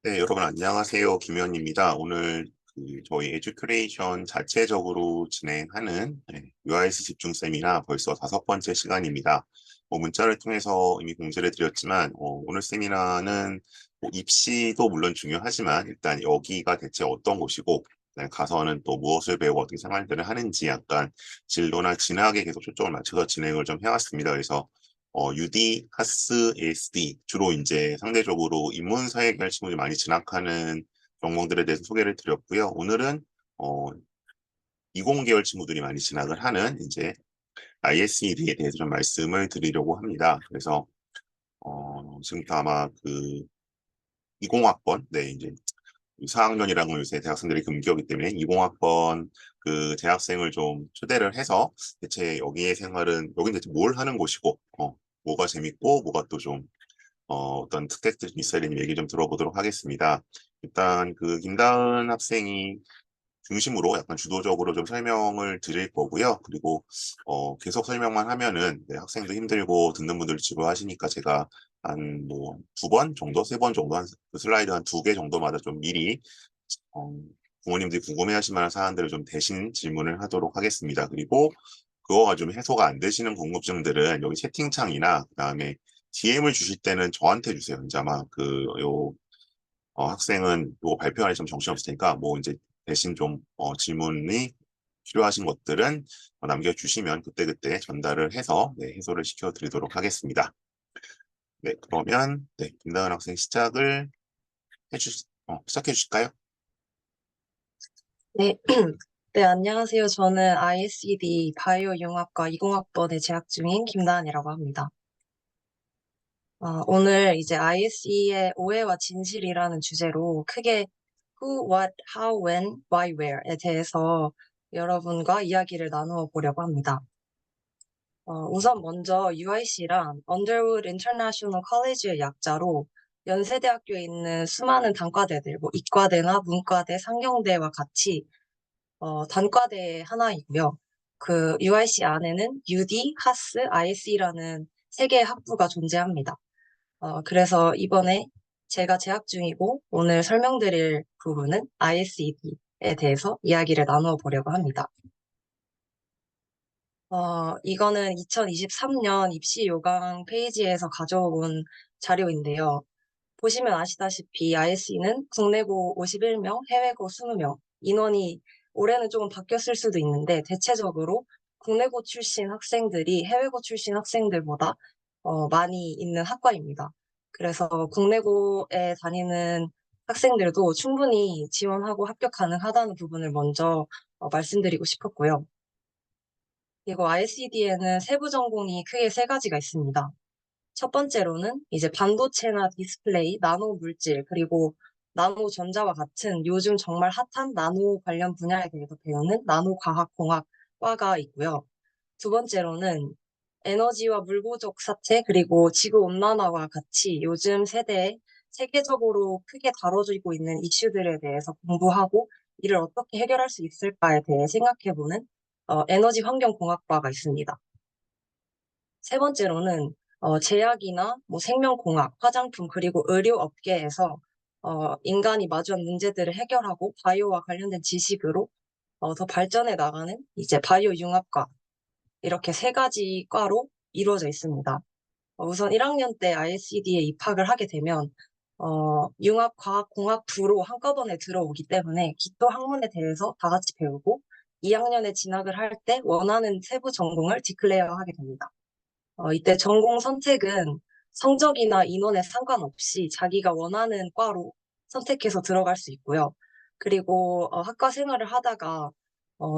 네, 여러분 안녕하세요. 김현입니다. 오늘 저희 에듀큐레이션 자체적으로 진행하는 UIS 집중 세미나 벌써 5번째 시간입니다. 문자를 통해서 이미 공지를 드렸지만 오늘 세미나는 입시도 물론 중요하지만 일단 여기가 대체 어떤 곳이고 가서는 또 무엇을 배우고 어떻게 생활들을 하는지 약간 진로나 진학에 계속 초점을 맞춰서 진행을 좀 해왔습니다. 그래서 UD, 하스, ASD 주로 이제 상대적으로 인문사회계열 친구들이 많이 진학하는 전공들에 대해서 소개를 드렸고요. 오늘은 이공계열 친구들이 많이 진학을 하는 이제 ISED에 대해서 좀 말씀을 드리려고 합니다. 그래서 지금부터 아마 그 20학번, 네 이제 4학년이라는 건 요새 대학생들이 금기이기 때문에 20학번 그 재학생을 좀 초대를 해서 대체 여기의 생활은 여긴 대체 뭘 하는 곳이고 뭐가 재밌고 뭐가 또 좀 어떤 특색들이 있어야 되는 얘기 좀 들어보도록 하겠습니다. 일단 그 김다은 학생이 중심으로 약간 주도적으로 좀 설명을 드릴 거고요. 그리고 계속 설명만 하면은 네, 학생도 힘들고 듣는 분들 지루하시니까 제가 한 뭐 2번 정도, 3번 정도 그 슬라이드 한 2개 정도마다 좀 미리 어, 부모님들이 궁금해하실 만한 사안들을 좀 대신 질문을 하도록 하겠습니다. 그리고 그거가 좀 해소가 안 되시는 궁금증들은 여기 채팅창이나 그다음에 DM을 주실 때는 저한테 주세요. 이제 아마 학생은 요 발표 안에 좀 정신없을 테니까 뭐 이제 대신 좀 질문이 필요하신 것들은 남겨주시면 그때그때 전달을 해서 네, 해소를 시켜드리도록 하겠습니다. 네, 그러면 네, 김다은 학생 시작해 주실까요? 네, 네, 안녕하세요. 저는 ISED 바이오융합과 20학번에 재학 중인 김다은이라고 합니다. 오늘 이제 ISE의 오해와 진실이라는 주제로 크게 Who, What, How, When, Why, Where에 대해서 여러분과 이야기를 나누어 보려고 합니다. 우선 먼저 UIC란 Underwood International College의 약자로 연세대학교에 있는 수많은 단과대들, 뭐 이과대나 문과대, 상경대와 같이 단과대 하나이고요. 그 UIC 안에는 UD, 하스, ISE라는 세 개의 학부가 존재합니다. 그래서 이번에 제가 재학 중이고 오늘 설명드릴 부분은 ISED에 대해서 이야기를 나누어 보려고 합니다. 이거는 2023년 입시 요강 페이지에서 가져온 자료인데요. 보시면 아시다시피 ISE는 국내고 51명, 해외고 20명, 인원이 올해는 조금 바뀌었을 수도 있는데 대체적으로 국내고 출신 학생들이 해외고 출신 학생들보다 많이 있는 학과입니다. 그래서 국내고에 다니는 학생들도 충분히 지원하고 합격 가능하다는 부분을 먼저 말씀드리고 싶었고요. 그리고 ICD에는 세부 전공이 크게 세 가지가 있습니다. 첫 번째로는 이제 반도체나 디스플레이, 나노 물질, 그리고 나노 전자와 같은 요즘 정말 핫한 나노 관련 분야에 대해서 배우는 나노과학공학과가 있고요. 두 번째로는 에너지와 물고적 사태, 그리고 지구 온난화와 같이 요즘 세대에 세계적으로 크게 다뤄지고 있는 이슈들에 대해서 공부하고 이를 어떻게 해결할 수 있을까에 대해 생각해보는 에너지 환경공학과가 있습니다. 세 번째로는 제약이나 뭐 생명공학, 화장품 그리고 의료업계에서 인간이 마주한 문제들을 해결하고 바이오와 관련된 지식으로 더 발전해 나가는 이제 바이오 융합과 이렇게 세 가지 과로 이루어져 있습니다. 우선 1학년 때 ISED에 입학을 하게 되면 융합과학공학부로 한꺼번에 들어오기 때문에 기초 학문에 대해서 다 같이 배우고 2학년에 진학을 할 때 원하는 세부 전공을 디클레어 하게 됩니다. 이때 전공 선택은 성적이나 인원에 상관없이 자기가 원하는 과로 선택해서 들어갈 수 있고요. 그리고 학과 생활을 하다가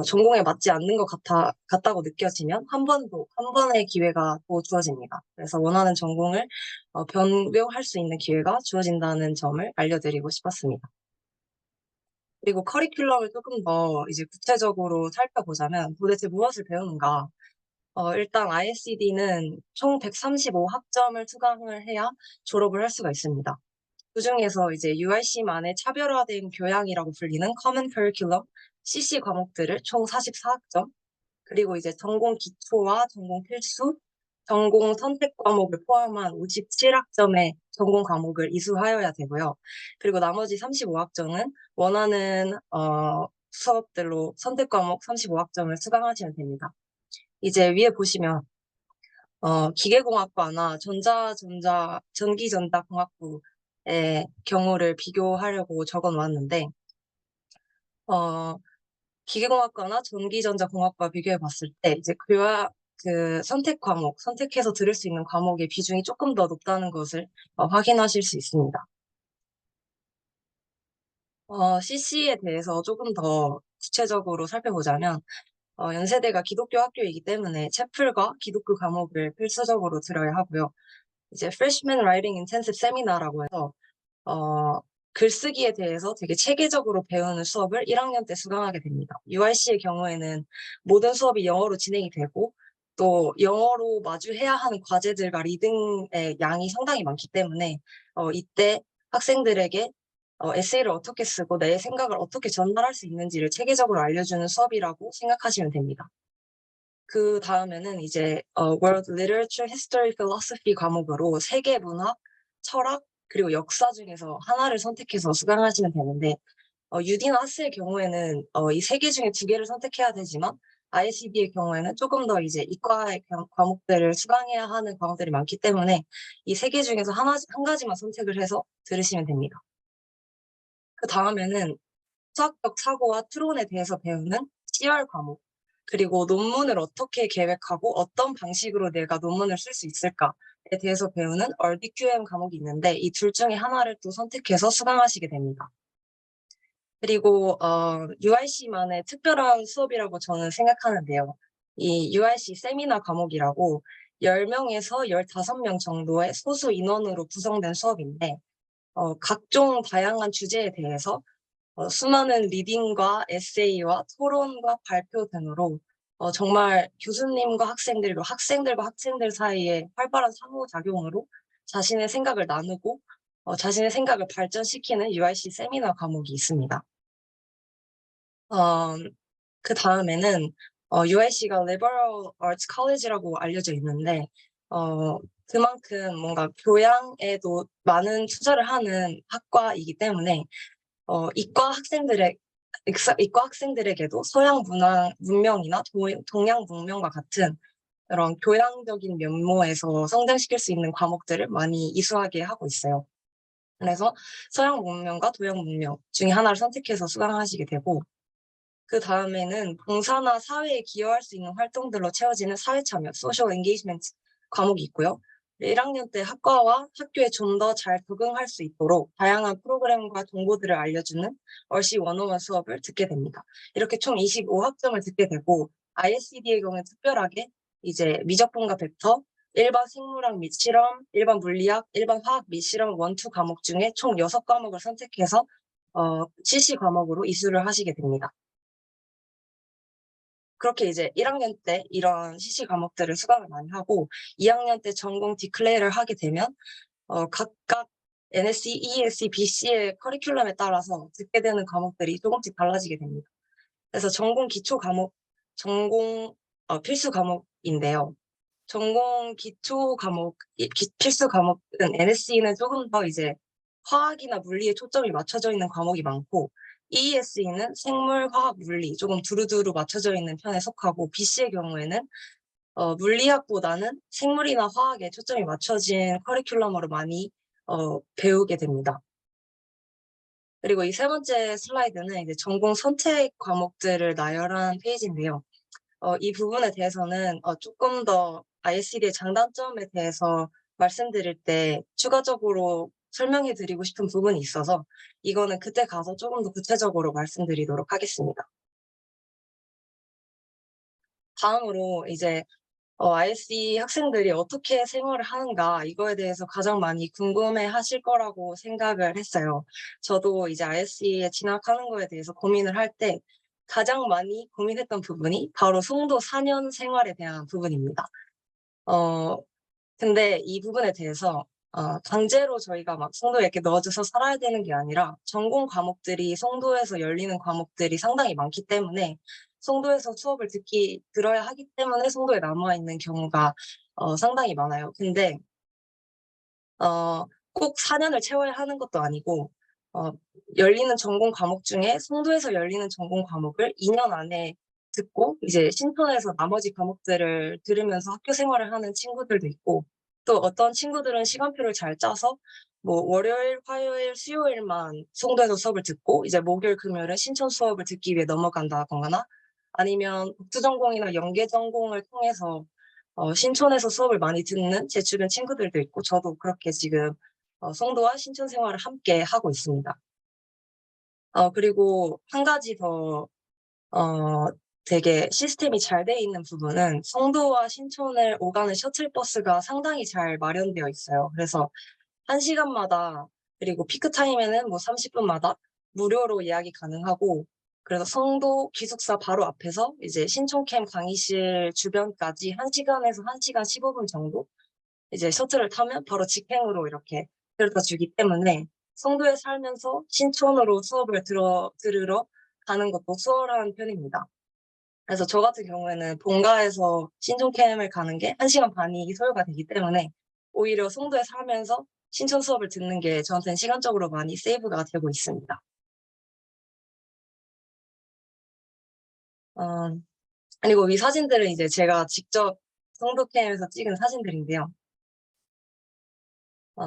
전공에 맞지 않는 것 같다고 느껴지면 한 번의 기회가 또 주어집니다. 그래서 원하는 전공을 변경할 수 있는 기회가 주어진다는 점을 알려드리고 싶었습니다. 그리고 커리큘럼을 조금 더 이제 구체적으로 살펴보자면 도대체 무엇을 배우는가? 일단 ISED는 총 135학점을 수강을 해야 졸업을 할 수가 있습니다. 그중에서 이제 UIC만의 차별화된 교양이라고 불리는 Common Curriculum, CC 과목들을 총 44학점, 그리고 이제 전공 기초와 전공 필수, 전공 선택 과목을 포함한 57학점의 전공 과목을 이수하여야 되고요. 그리고 나머지 35학점은 원하는 수업들로 선택 과목 35학점을 수강하시면 됩니다. 이제 위에 보시면 기계공학과나 전기전자공학부의 경우를 비교하려고 적어 놓았는데 어, 기계공학과나 전기전자공학과 비교해 봤을 때 이제 그 선택 과목, 선택해서 들을 수 있는 과목의 비중이 조금 더 높다는 것을 확인하실 수 있습니다. CC에 대해서 조금 더 구체적으로 살펴보자면 연세대가 기독교 학교이기 때문에 채플과 기독교 과목을 필수적으로 들어야 하고요. 이제 Freshman Writing Intensive Seminar라고 해서 어, 글쓰기에 대해서 되게 체계적으로 배우는 수업을 1학년 때 수강하게 됩니다. UIC의 경우에는 모든 수업이 영어로 진행이 되고 또 영어로 마주해야 하는 과제들과 리딩의 양이 상당히 많기 때문에 이때 학생들에게 에세이를 어떻게 쓰고 내 생각을 어떻게 전달할 수 있는지를 체계적으로 알려주는 수업이라고 생각하시면 됩니다. 그 다음에는 이제 World Literature, History, Philosophy 과목으로 세계 문학, 철학, 그리고 역사 중에서 하나를 선택해서 수강하시면 되는데 UD나 하스의 경우에는 이 세 개 중에 두 개를 선택해야 되지만 ISED의 경우에는 조금 더 이제 이과의 과목들을 수강해야 하는 과목들이 많기 때문에 이 세 개 중에서 한 가지만 선택을 해서 들으시면 됩니다. 그 다음에는 수학적 사고와 추론에 대해서 배우는 CR 과목, 그리고 논문을 어떻게 계획하고 어떤 방식으로 내가 논문을 쓸 수 있을까에 대해서 배우는 RDQM 과목이 있는데 이 둘 중에 하나를 또 선택해서 수강하시게 됩니다. 그리고 UIC만의 특별한 수업이라고 저는 생각하는데요. 이 UIC 세미나 과목이라고 10명에서 15명 정도의 소수 인원으로 구성된 수업인데 각종 다양한 주제에 대해서 수많은 리딩과 에세이와 토론과 발표 등으로 정말 교수님과 학생들, 그리고 학생들과 학생들 사이에 활발한 상호작용으로 자신의 생각을 나누고 자신의 생각을 발전시키는 UIC 세미나 과목이 있습니다. 어, 그 다음에는 UIC가 Liberal Arts College라고 알려져 있는데 그만큼 뭔가 교양에도 많은 투자를 하는 학과이기 때문에 이과 학생들에게도 서양 문명이나 동양 문명과 같은 그런 교양적인 면모에서 성장시킬 수 있는 과목들을 많이 이수하게 하고 있어요. 그래서 서양 문명과 동양 문명 중에 하나를 선택해서 수강하시게 되고, 그 다음에는 봉사나 사회에 기여할 수 있는 활동들로 채워지는 사회참여, Social Engagement 과목이 있고요. 1학년 때 학과와 학교에 좀 더 잘 적응할 수 있도록 다양한 프로그램과 정보들을 알려주는 얼씨 101 수업을 듣게 됩니다. 이렇게 총 25학점을 듣게 되고 ISED의 경우에 특별하게 이제 미적분과 벡터, 일반 생물학 및 실험, 일반 물리학, 일반 화학 및 실험 1, 2 과목 중에 총 6과목을 선택해서 CC 과목으로 이수를 하시게 됩니다. 그렇게 이제 1학년 때 이런 CC 과목들을 수강을 많이 하고 2학년 때 전공 디클레이를 하게 되면 각각 NSE, ESE, BC의 커리큘럼에 따라서 듣게 되는 과목들이 조금씩 달라지게 됩니다. 그래서 전공 기초 과목, 전공 필수 과목인데요. 전공 기초 과목, 필수 과목은 NSE는 조금 더 이제 화학이나 물리에 초점이 맞춰져 있는 과목이 많고 ESE는 생물, 화학, 물리 조금 두루두루 맞춰져 있는 편에 속하고 BC의 경우에는 물리학보다는 생물이나 화학에 초점이 맞춰진 커리큘럼으로 많이 배우게 됩니다. 그리고 이 세 번째 슬라이드는 이제 전공 선택 과목들을 나열한 페이지인데요. 이 부분에 대해서는 조금 더 ISED의 장단점에 대해서 말씀드릴 때 추가적으로 설명해 드리고 싶은 부분이 있어서 이거는 그때 가서 조금 더 구체적으로 말씀드리도록 하겠습니다. 다음으로 이제 ISE 학생들이 어떻게 생활을 하는가 이거에 대해서 가장 많이 궁금해 하실 거라고 생각을 했어요. 저도 이제 ISE에 진학하는 거에 대해서 고민을 할 때 가장 많이 고민했던 부분이 바로 송도 4년 생활에 대한 부분입니다. 어, 근데 이 부분에 대해서 강제로 저희가 막 송도에 이렇게 넣어줘서 살아야 되는 게 아니라 전공 과목들이 송도에서 열리는 과목들이 상당히 많기 때문에 송도에서 수업을 들어야 하기 때문에 송도에 남아있는 경우가 상당히 많아요. 근데 꼭 4년을 채워야 하는 것도 아니고 열리는 전공 과목 중에 송도에서 열리는 전공 과목을 2년 안에 듣고 이제 신촌에서 나머지 과목들을 들으면서 학교 생활을 하는 친구들도 있고, 또 어떤 친구들은 시간표를 잘 짜서 뭐 월요일, 화요일, 수요일만 송도에서 수업을 듣고 이제 목요일, 금요일은 신촌 수업을 듣기 위해 넘어간다거나, 아니면 국수전공이나 연계전공을 통해서 신촌에서 수업을 많이 듣는 제 주변 친구들도 있고, 저도 그렇게 지금 송도와 신촌 생활을 함께 하고 있습니다. 그리고 한 가지 더 되게 시스템이 잘 돼 있는 부분은 송도와 신촌을 오가는 셔틀버스가 상당히 잘 마련되어 있어요. 그래서 1시간마다, 그리고 피크 타임에는 뭐 30분마다 무료로 예약이 가능하고, 그래서 송도 기숙사 바로 앞에서 이제 신촌캠 강의실 주변까지 1시간에서 1시간 15분 정도 이제 셔틀을 타면 바로 직행으로 이렇게 데려다 주기 때문에 송도에 살면서 신촌으로 수업을 들으러 가는 것도 수월한 편입니다. 그래서 저 같은 경우에는 본가에서 신촌캠을 가는 게 1시간 반이 소요가 되기 때문에 오히려 송도에 살면서 신촌 수업을 듣는 게 저한테는 시간적으로 많이 세이브가 되고 있습니다. 어, 그리고 이 사진들은 이제 제가 직접 송도캠에서 찍은 사진들인데요. 어,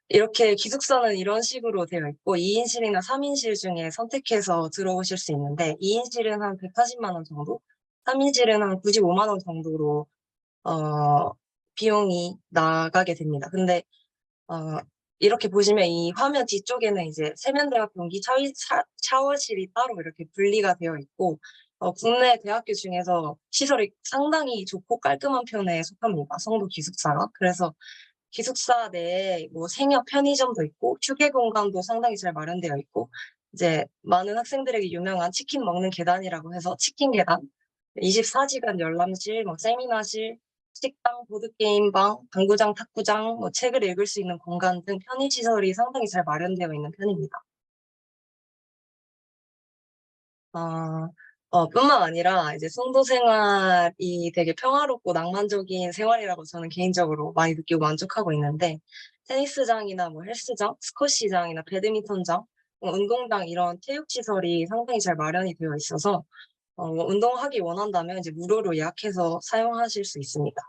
이렇게 기숙사는 이런 식으로 되어 있고 2인실이나 3인실 중에 선택해서 들어오실 수 있는데, 2인실은 한 140만 원 정도, 3인실은 한 95만 원 정도로 비용이 나가게 됩니다. 근데 어, 이렇게 보시면 이 화면 뒤쪽에는 이제 세면대와 변기 샤워실이 따로 이렇게 분리가 되어 있고, 국내 대학교 중에서 시설이 상당히 좋고 깔끔한 편에 속합니다. 송도 기숙사가. 그래서 기숙사 내에 뭐 생협 편의점도 있고 휴게 공간도 상당히 잘 마련되어 있고, 이제 많은 학생들에게 유명한 치킨 먹는 계단이라고 해서 치킨 계단, 24시간 열람실, 뭐 세미나실, 식당, 보드게임방, 당구장, 탁구장, 뭐 책을 읽을 수 있는 공간 등 편의시설이 상당히 잘 마련되어 있는 편입니다. 뿐만 아니라 이제 송도 생활이 되게 평화롭고 낭만적인 생활이라고 저는 개인적으로 많이 느끼고 만족하고 있는데, 테니스장이나 뭐 헬스장, 스쿼시장이나 배드민턴장, 뭐 운동장 이런 체육시설이 상당히 잘 마련이 되어 있어서 뭐 운동하기 원한다면 이제 무료로 예약해서 사용하실 수 있습니다.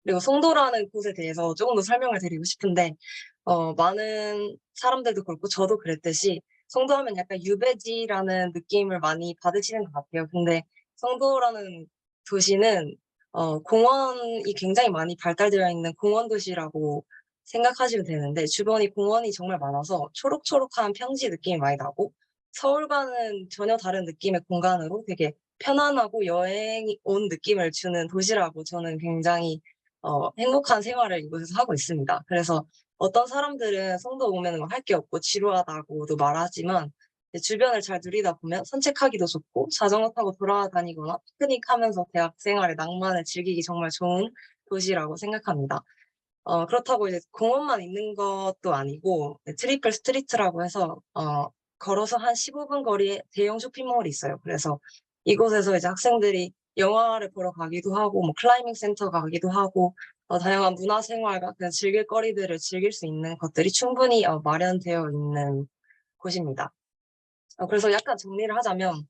그리고 송도라는 곳에 대해서 조금 더 설명을 드리고 싶은데, 많은 사람들도 그렇고 저도 그랬듯이 송도 하면 약간 유배지라는 느낌을 많이 받으시는 것 같아요. 근데 송도라는 도시는 공원이 굉장히 많이 발달되어 있는 공원 도시라고 생각하시면 되는데, 주변이 공원이 정말 많아서 초록초록한 평지 느낌이 많이 나고, 서울과는 전혀 다른 느낌의 공간으로 되게 편안하고 여행이 온 느낌을 주는 도시라고 저는 굉장히 행복한 생활을 이곳에서 하고 있습니다. 그래서 어떤 사람들은 송도 오면 할 게 없고 지루하다고도 말하지만, 주변을 잘 누리다 보면 산책하기도 좋고 자전거 타고 돌아다니거나 피크닉 하면서 대학 생활의 낭만을 즐기기 정말 좋은 도시라고 생각합니다. 그렇다고 이제 공원만 있는 것도 아니고, 트리플 스트리트라고 해서 걸어서 한 15분 거리에 대형 쇼핑몰이 있어요. 그래서 이곳에서 이제 학생들이 영화를 보러 가기도 하고, 뭐 클라이밍 센터 가기도 하고, 다양한 문화생활과 그냥 즐길 거리들을 즐길 수 있는 것들이 충분히 마련되어 있는 곳입니다. 그래서 약간 정리를 하자면,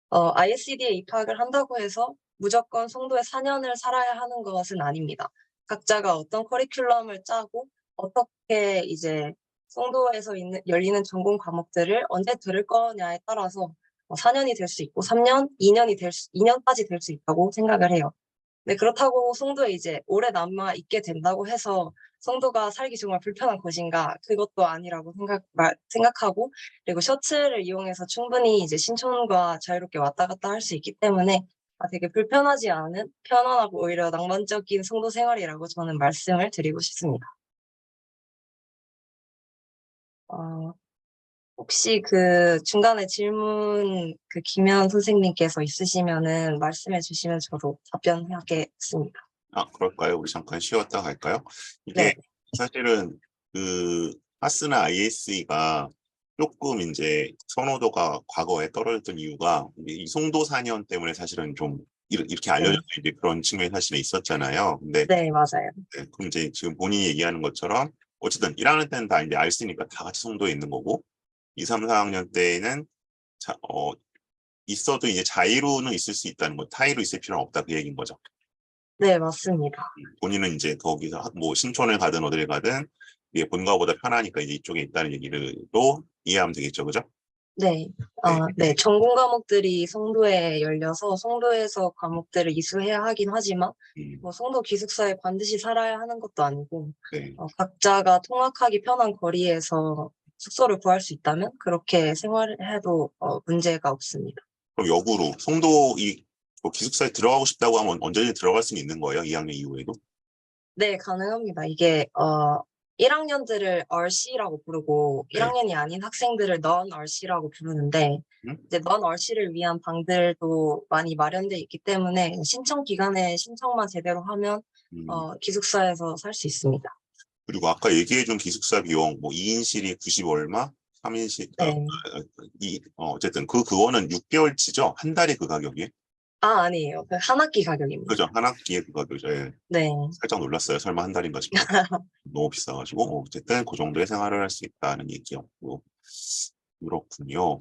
ISD에 입학을 한다고 해서 무조건 송도에 4년을 살아야 하는 것은 아닙니다. 각자가 어떤 커리큘럼을 짜고 어떻게 이제 송도에서 열리는 전공 과목들을 언제 들을 거냐에 따라서 4년이 될 수 있고 3년, 2년까지 될 수 있다고 생각을 해요. 네, 그렇다고 송도에 이제 오래 남아 있게 된다고 해서 송도가 살기 정말 불편한 곳인가? 그것도 아니라고 생각하고, 그리고 셔틀을 이용해서 충분히 이제 신촌과 자유롭게 왔다 갔다 할 수 있기 때문에 되게 불편하지 않은 편안하고 오히려 낭만적인 송도 생활이라고 저는 말씀을 드리고 싶습니다. 어, 혹시 그 중간에 질문 그 김현 선생님께서 있으시면은 말씀해 주시면 저도 답변하겠습니다. 그럴까요? 우리 잠깐 쉬었다 갈까요? 네. 이게 사실은 그 하스나 ISE가 조금 이제 선호도가 과거에 떨어졌던 이유가 이 송도 4년 때문에 사실은 좀 이렇게 네, 알려져 이제 그런 측면이 사실 있었잖아요. 근데 네, 맞아요. 네, 그럼 이제 지금 본인이 얘기하는 것처럼 어쨌든 1학년 때는 다 이제 알 수 있으니까 다 같이 송도에 있는 거고 2, 3, 4학년 때에는 있어도 이제 자의로는 있을 수 있다는 거, 타의로 있을 필요는 없다 그 얘기인 거죠. 네, 맞습니다. 본인은 이제 거기서 뭐 신촌을 가든 어디를 가든 이게 본가보다 편하니까 이제 이쪽에 있다는 얘기를도 이해하면 되겠죠, 그죠? 네, 네, 네, 전공 과목들이 송도에 열려서 송도에서 과목들을 이수해야 하긴 하지만, 음, 뭐 송도 기숙사에 반드시 살아야 하는 것도 아니고, 네. 각자가 통학하기 편한 거리에서 숙소를 구할 수 있다면 그렇게 생활을 해도 문제가 없습니다. 그럼 역으로 송도 뭐 기숙사에 들어가고 싶다고 하면 언제든지 들어갈 수는 있는 거예요, 2학년 이후에도? 네, 가능합니다. 이게 1학년들을 RC라고 부르고 네. 1학년이 아닌 학생들을 non-RC라고 부르는데 음? 이제 non-RC를 위한 방들도 많이 마련돼 있기 때문에 신청 기간에 신청만 제대로 하면 음. 기숙사에서 살 수 있습니다. 그리고 아까 얘기해준 기숙사 비용, 뭐 2인실이 90 얼마, 3인실, 네. 어쨌든 그거는 6개월치죠? 한 달에 그 가격이? 아니에요. 그 한 학기 가격입니다. 그죠? 한 학기에 그 가격이죠. 예. 네. 살짝 놀랐어요. 설마 한 달인가 싶어. 너무 비싸가지고 어쨌든 그 정도의 생활을 할 수 있다는 얘기였고 그렇군요.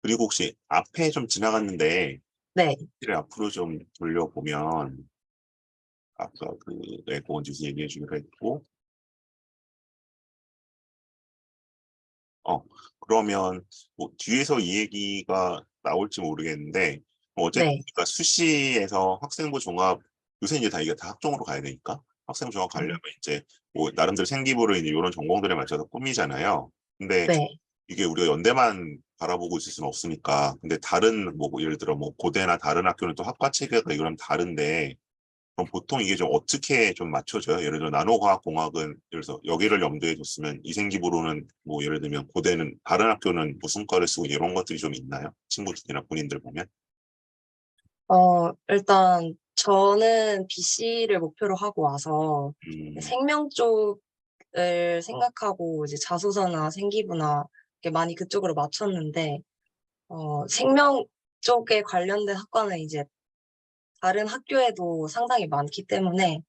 그리고 혹시 앞에 좀 지나갔는데 네. 이를 앞으로 좀 돌려보면 아까 그 에고원지수 얘기해 주기로 했고 그러면 뭐 뒤에서 이 얘기가 나올지 모르겠는데 뭐 어쨌든 네. 그러니까 수시에서 학생부 종합 요새 이제 다 이게 다 학종으로 가야 되니까 학생부 종합 가려면 이제 뭐 나름대로 생기부를 이제 이런 전공들에 맞춰서 꾸미잖아요. 근데 네. 이게 우리가 연대만 바라보고 있을 수는 없으니까 근데 다른 뭐 예를 들어 뭐 고대나 다른 학교는 또 학과 체계가 이런 다른데 그럼 보통 이게 좀 어떻게 좀 맞춰져요? 예를 들어 나노과학공학은 예를 들어서 여기를 염두에 뒀으면 이생기부로는 뭐 예를 들면 고대는 다른 학교는 무슨 과를 쓰고 이런 것들이 좀 있나요? 친구들이나 본인들 보면? 일단 저는 BC를 목표로 하고 와서 음, 생명 쪽을 생각하고 이제 자소서나 생기부나 이렇게 많이 그쪽으로 맞췄는데 생명 쪽에 관련된 학과는 이제 다른 학교에도 상당히 많기 때문에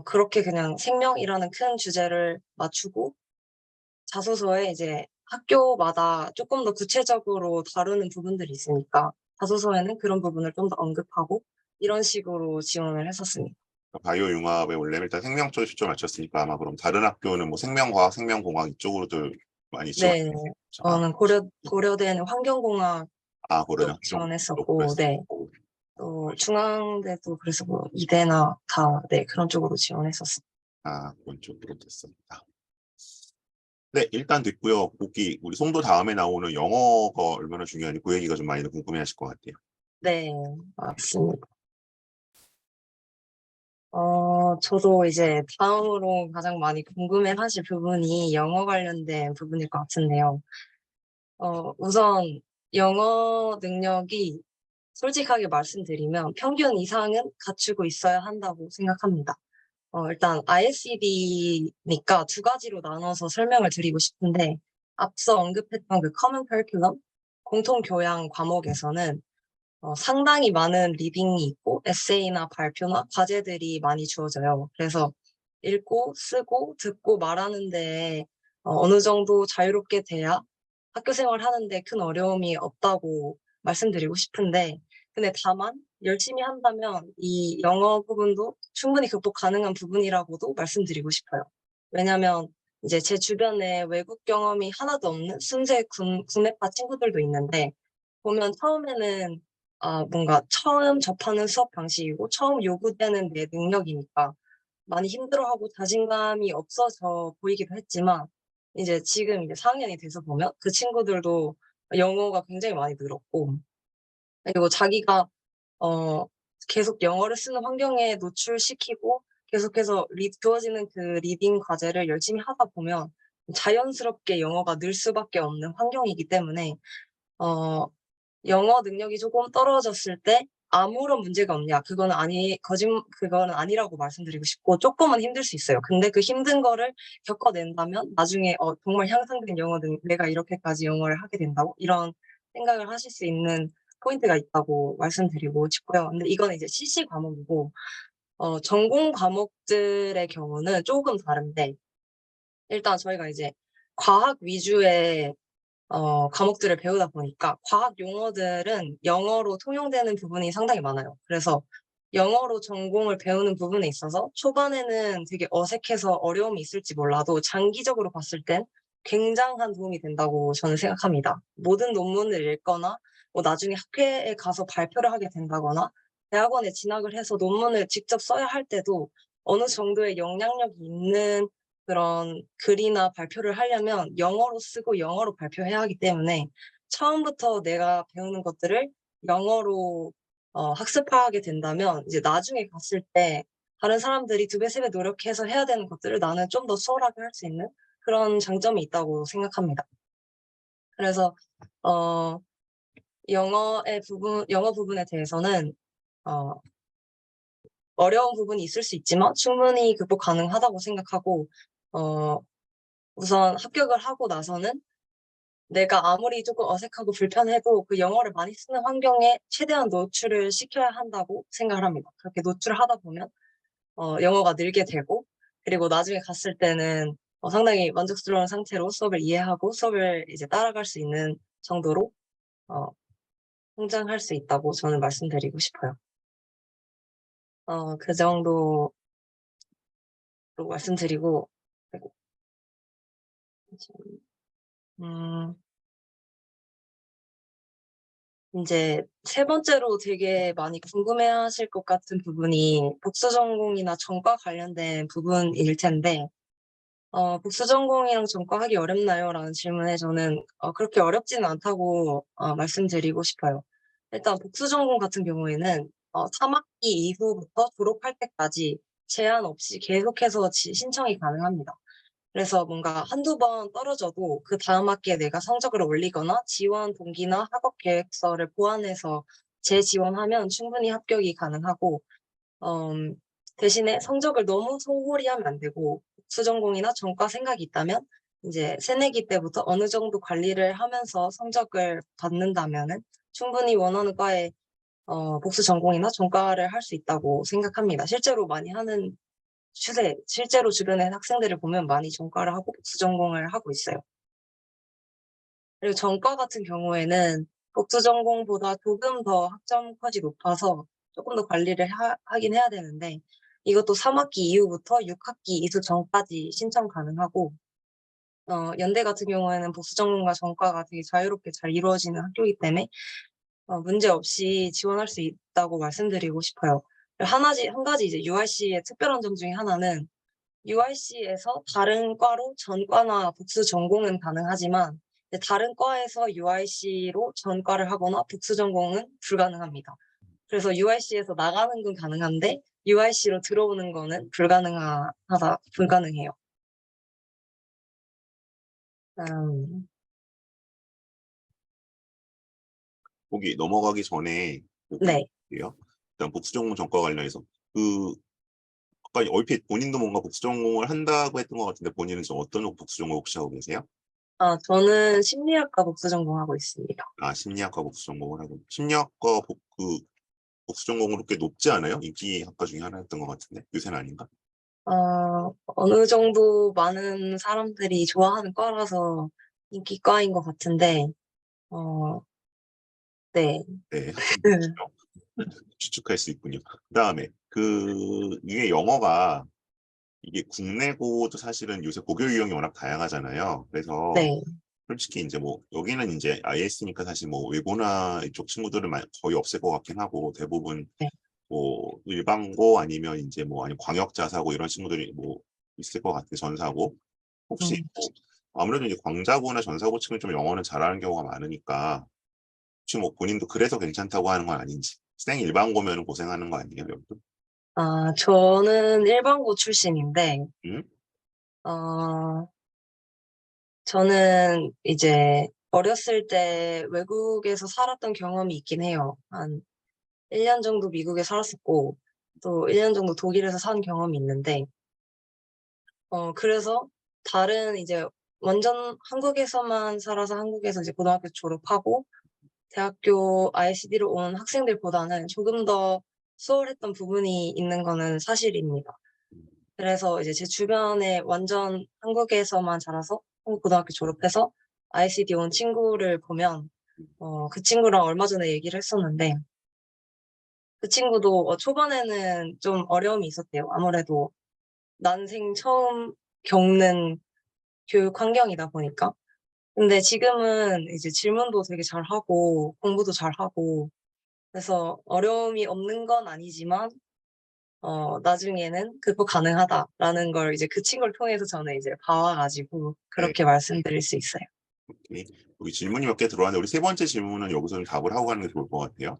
그렇게 그냥 생명이라는 큰 주제를 맞추고 자소서에 이제 학교마다 조금 더 구체적으로 다루는 부분들이 있으니까 자소서에는 그런 부분을 좀 더 언급하고 이런 식으로 지원을 했었습니다. 바이오 융합에 원래 일단 생명 쪽에 초점 맞췄으니까 아마 그럼 다른 학교는 뭐 생명과학, 생명공학 이쪽으로도 많이 네, 지원했죠. 저는 고려대는 환경공학 그러냐? 쪽 지원했었고, 네, 또 중앙대도 그래서 뭐 이대나 다, 네, 그런 쪽으로 지원했었어요. 그런 쪽으로 됐습니다. 네, 일단 됐고요. 거기 우리 송도 다음에 나오는 영어가 얼마나 중요한지 그 얘기가 좀 많이 궁금해하실 것 같아요. 네, 맞습니다. 저도 이제 다음으로 가장 많이 궁금해하실 부분이 영어 관련된 부분일 것 같은데요. 우선 영어 능력이 솔직하게 말씀드리면 평균 이상은 갖추고 있어야 한다고 생각합니다. 일단 ISED니까 두 가지로 나눠서 설명을 드리고 싶은데 앞서 언급했던 그 커먼 커리큘럼 공통 교양 과목에서는 상당히 많은 리딩이 있고 에세이나 발표나 과제들이 많이 주어져요. 그래서 읽고 쓰고 듣고 말하는 데 어느 정도 자유롭게 돼야 학교 생활 하는데 큰 어려움이 없다고 말씀드리고 싶은데 근데 다만 열심히 한다면 이 영어 부분도 충분히 극복 가능한 부분이라고도 말씀드리고 싶어요. 왜냐면 이제 제 주변에 외국 경험이 하나도 없는 순세 국내파 친구들도 있는데 보면 처음에는 뭔가 처음 접하는 수업 방식이고 처음 요구되는 내 능력이니까 많이 힘들어하고 자신감이 없어져 보이기도 했지만 이제 지금 이제 4학년이 돼서 보면 그 친구들도 영어가 굉장히 많이 늘었고 그리고 자기가 어 계속 영어를 쓰는 환경에 노출시키고 계속해서 주어지는 그 리딩 과제를 열심히 하다 보면 자연스럽게 영어가 늘 수밖에 없는 환경이기 때문에 어 영어 능력이 조금 떨어졌을 때 아무런 문제가 없냐? 그거는 아니라고 말씀드리고 싶고, 조금은 힘들 수 있어요. 근데 그 힘든 거를 겪어낸다면 나중에, 정말 향상된 내가 이렇게까지 영어를 하게 된다고? 이런 생각을 하실 수 있는, 포인트가 있다고 말씀드리고 싶고요. 근데 이건 이제 CC 과목이고, 전공 과목들의 경우는 조금 다른데, 일단 저희가 이제 과학 위주의 과목들을 배우다 보니까 과학 용어들은 영어로 통용되는 부분이 상당히 많아요. 그래서 영어로 전공을 배우는 부분에 있어서 초반에는 되게 어색해서 어려움이 있을지 몰라도 장기적으로 봤을 땐 굉장한 도움이 된다고 저는 생각합니다. 모든 논문을 읽거나 뭐 나중에 학회에 가서 발표를 하게 된다거나 대학원에 진학을 해서 논문을 직접 써야 할 때도 어느 정도의 영향력이 있는 그런 글이나 발표를 하려면 영어로 쓰고 영어로 발표해야 하기 때문에 처음부터 내가 배우는 것들을 영어로 학습하게 된다면 이제 나중에 갔을 때 다른 사람들이 두 배, 세 배 노력해서 해야 되는 것들을 나는 좀 더 수월하게 할 수 있는 그런 장점이 있다고 생각합니다. 그래서 어, 영어 부분에 대해서는 어, 어려운 부분이 있을 수 있지만 충분히 극복 가능하다고 생각하고 어, 우선 합격을 하고 나서는 내가 아무리 조금 어색하고 불편해도 그 영어를 많이 쓰는 환경에 최대한 노출을 시켜야 한다고 생각을 합니다. 그렇게 노출을 하다 보면 영어가 늘게 되고 그리고 나중에 갔을 때는 상당히 만족스러운 상태로 수업을 이해하고 수업을 이제 따라갈 수 있는 정도로 어, 성장할 수 있다고 저는 말씀드리고 싶어요. 그 정도로 말씀드리고 그리고 음, 이제 세 번째로 되게 많이 궁금해하실 것 같은 부분이 복수 전공이나 전과 관련된 부분일 텐데, 복수 전공이랑 전과 하기 어렵나요? 라는 질문에 저는 그렇게 어렵지는 않다고 말씀드리고 싶어요. 일단 복수 전공 같은 경우에는 3학기 이후부터 졸업할 때까지 제한 없이 계속해서 신청이 가능합니다. 그래서 뭔가 한두 번 떨어져도 그 다음 학기에 내가 성적을 올리거나 지원 동기나 학업 계획서를 보완해서 재지원하면 충분히 합격이 가능하고, 음, 대신에 성적을 너무 소홀히 하면 안 되고, 수전공이나 전과 생각이 있다면, 이제 새내기 때부터 어느 정도 관리를 하면서 성적을 받는다면은 충분히 원하는 과에 복수 전공이나 전과를 할 수 있다고 생각합니다. 실제로 많이 하는 추세, 실제로 주변의 학생들을 보면 많이 전과를 하고 복수 전공을 하고 있어요. 그리고 전과 같은 경우에는 복수 전공보다 조금 더 학점 컷이 높아서 조금 더 관리를 하긴 해야 되는데 이것도 3학기 이후부터 6학기 이수 전까지 신청 가능하고 연대 같은 경우에는 복수 전공과 전과가 되게 자유롭게 잘 이루어지는 학교이기 때문에 문제 없이 지원할 수 있다고 말씀드리고 싶어요. 한 가지 이제 URC의 특별한 점 중에 하나는 URC에서 다른 과로 전과나 복수 전공은 가능하지만 다른 과에서 URC로 전과를 하거나 복수 전공은 불가능합니다. 그래서 URC에서 나가는 건 가능한데 URC로 들어오는 거는 불가능해요. 음, 거기 넘어가기 전에 보기 네. 예요. 일단 복수 전공 전과 관련해서 그 아까 얼핏 본인도 뭔가 복수 전공을 한다고 했던 것 같은데 본인은 지금 어떤 복수 전공 혹시 하고 계세요? 저는 심리학과 복수 전공하고 있습니다. 아, 심리학과 복수 전공을 하고 심리학과 복수 전공으로 꽤 높지 않아요? 인기 학과 중에 하나였던 것 같은데 요새는 아닌가? 어느 정도 많은 사람들이 좋아하는 과라서 인기과인 것 같은데, 어, 네. 네, 하여튼 추측할 수 있군요. 그다음에 이게 영어가 이게 국내고도 사실은 요새 고교 유형이 워낙 다양하잖아요. 그래서 네. 솔직히 이제 뭐 여기는 이제 IS니까 사실 뭐 외고나 이쪽 친구들은 거의 없을 것 같긴 하고 대부분 네. 뭐 일반고 아니면 이제 뭐 아니면 광역자사고 이런 친구들이 뭐 있을 것 같아요. 전사고 혹시 음. 뭐 아무래도 이제 광자고나 전사고 치면 좀 영어는 잘하는 경우가 많으니까 혹시 뭐 본인도 그래서 괜찮다고 하는 건 아닌지 생 일반고면 고생하는 거 아니에요, 여러분? 저는 일반고 출신인데, 응? 어, 저는 이제 어렸을 때 외국에서 살았던 경험이 있긴 해요. 한 1년 정도 미국에 살았었고, 또 1년 정도 독일에서 산 경험이 있는데, 그래서 다른 이제 완전 한국에서만 살아서 한국에서 이제 고등학교 졸업하고, 대학교 ICD로 온 학생들보다는 조금 더 수월했던 부분이 있는 거는 사실입니다. 그래서 이제 제 주변에 완전 한국에서만 자라서 한국 고등학교 졸업해서 ICD 온 친구를 보면 그 친구랑 얼마 전에 얘기를 했었는데 그 친구도 초반에는 좀 어려움이 있었대요. 아무래도 난생 처음 겪는 교육 환경이다 보니까. 근데 지금은 이제 질문도 되게 잘하고 공부도 잘하고 그래서 어려움이 없는 건 아니지만 나중에는 극복 가능하다라는 걸 이제 그 친구를 통해서 저는 이제 봐와가지고 네. 그렇게 말씀드릴 수 있어요. 오케이. 여기 질문이 몇 개 들어왔는데 우리 세 번째 질문은 여기서 좀 답을 하고 가는 게 좋을 것 같아요.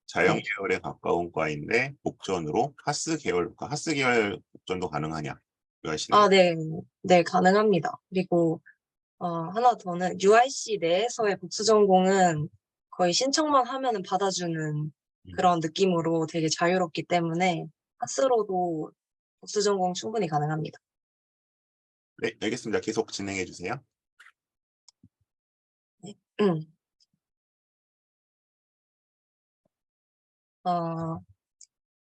자연 네. 계열에 가까운 과인데 복전으로 하스 계열 복전도 가능하냐? 그 하시는 거. 아, 네. 네, 가능합니다. 그리고 하나 더는 UIC 내에서의 복수 전공은 거의 신청만 하면은 받아주는 음. 그런 느낌으로 되게 자유롭기 때문에 학스로도 복수 전공 충분히 가능합니다. 네, 알겠습니다. 계속 진행해 주세요. 네. 어,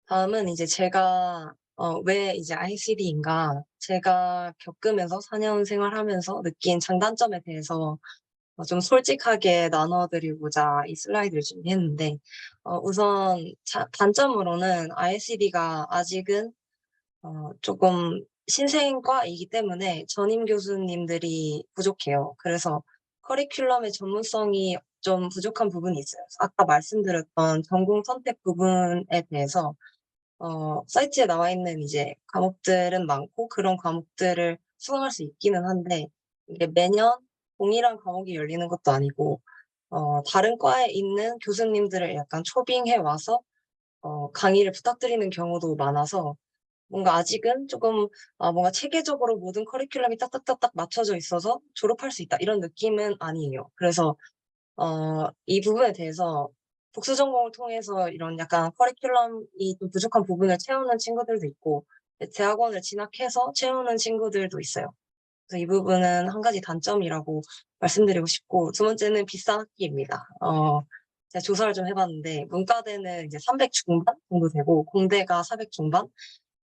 다음은 이제 제가 왜 이제 ICD인가 제가 겪으면서 4년 생활하면서 느낀 장단점에 대해서 좀 솔직하게 나눠드리고자 이 슬라이드를 준비했는데 우선 단점으로는 ICD가 아직은 조금 신생과이기 때문에 전임 교수님들이 부족해요. 그래서 커리큘럼의 전문성이 좀 부족한 부분이 있어요. 아까 말씀드렸던 전공 선택 부분에 대해서 사이트에 나와 있는 이제 과목들은 많고 그런 과목들을 수강할 수 있기는 한데 이게 매년 동일한 과목이 열리는 것도 아니고 다른 과에 있는 교수님들을 약간 초빙해 와서 강의를 부탁드리는 경우도 많아서 뭔가 아직은 조금 뭔가 체계적으로 모든 커리큘럼이 딱딱딱딱 맞춰져 있어서 졸업할 수 있다 이런 느낌은 아니에요. 그래서 이 부분에 대해서 복수 전공을 통해서 이런 약간 커리큘럼이 좀 부족한 부분을 채우는 친구들도 있고 대학원을 진학해서 채우는 친구들도 있어요. 그래서 이 부분은 한 가지 단점이라고 말씀드리고 싶고 두 번째는 비싼 학기입니다. 제가 조사를 좀 해봤는데 문과대는 이제 300 중반 정도 되고 공대가 400 중반,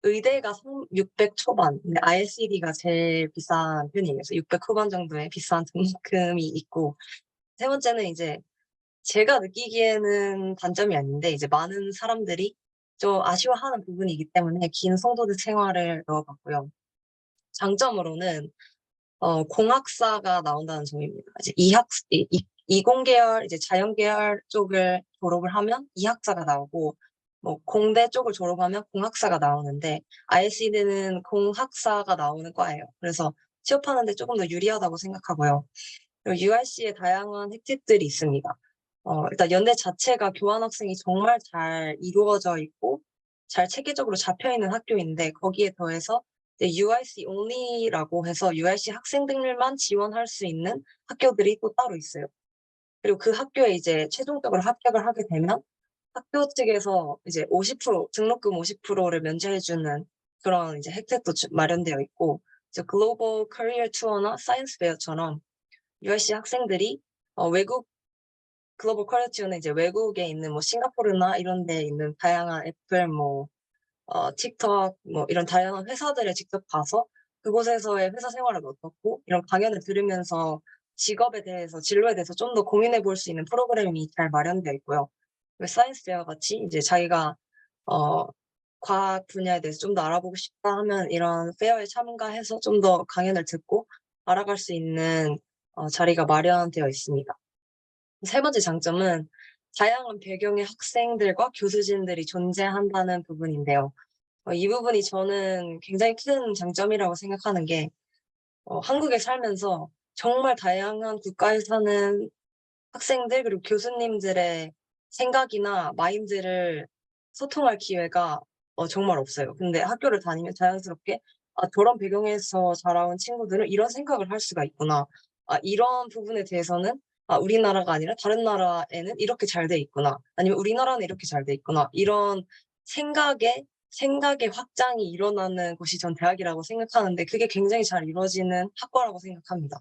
의대가 600 초반, 근데 ISED가 제일 비싼 편이에요. 그래서 600 후반 정도의 비싼 등록금이 있고 세 번째는 이제 제가 느끼기에는 단점이 아닌데 이제 많은 사람들이 좀 아쉬워하는 부분이기 때문에 긴 송도대 생활을 넣어봤고요. 장점으로는 공학사가 나온다는 점입니다. 이제 이공계열, 이제 자연계열 쪽을 졸업을 하면 이학사가 나오고, 뭐, 공대 쪽을 졸업하면 공학사가 나오는데, ICD는 공학사가 나오는 과예요. 그래서 취업하는데 조금 더 유리하다고 생각하고요. 그리고 URC에 다양한 혜택들이 있습니다. 일단 연대 자체가 교환학생이 정말 잘 이루어져 있고, 잘 체계적으로 잡혀 있는 학교인데, 거기에 더해서 UIC only라고 해서 UIC 학생들만 지원할 수 있는 학교들이 또 따로 있어요. 그리고 그 학교에 이제 최종적으로 합격을 하게 되면 학교 측에서 이제 50% 등록금 50%를 면제해주는 그런 이제 혜택도 마련되어 있고, 이제 글로벌 커리어 투어나 사이언스 페어처럼 UIC 학생들이 외국 글로벌 커리어 투어는 이제 외국에 있는 뭐 싱가포르나 이런 데 있는 다양한 애플 뭐 틱톡, 뭐 이런 다양한 회사들에 직접 가서 그곳에서의 회사 생활을 어떻고 이런 강연을 들으면서 직업에 대해서, 진로에 대해서 좀 더 고민해 볼 수 있는 프로그램이 잘 마련되어 있고요. 사이언스 페어 같이 이제 자기가, 어, 과학 분야에 대해서 좀 더 알아보고 싶다 하면 이런 페어에 참가해서 좀 더 강연을 듣고 알아갈 수 있는 자리가 마련되어 있습니다. 세 번째 장점은 다양한 배경의 학생들과 교수진들이 존재한다는 부분인데요. 이 부분이 저는 굉장히 큰 장점이라고 생각하는 게, 한국에 살면서 정말 다양한 국가에 사는 학생들, 그리고 교수님들의 생각이나 마인드를 소통할 기회가 정말 없어요. 근데 학교를 다니면 자연스럽게, 아, 저런 배경에서 자라온 친구들은 이런 생각을 할 수가 있구나. 아, 이런 부분에 대해서는, 아, 우리나라가 아니라 다른 나라에는 이렇게 잘 돼 있구나. 아니면 우리나라는 이렇게 잘 돼 있구나. 이런 생각의 확장이 일어나는 곳이 전 대학이라고 생각하는데 그게 굉장히 잘 이루어지는 학과라고 생각합니다.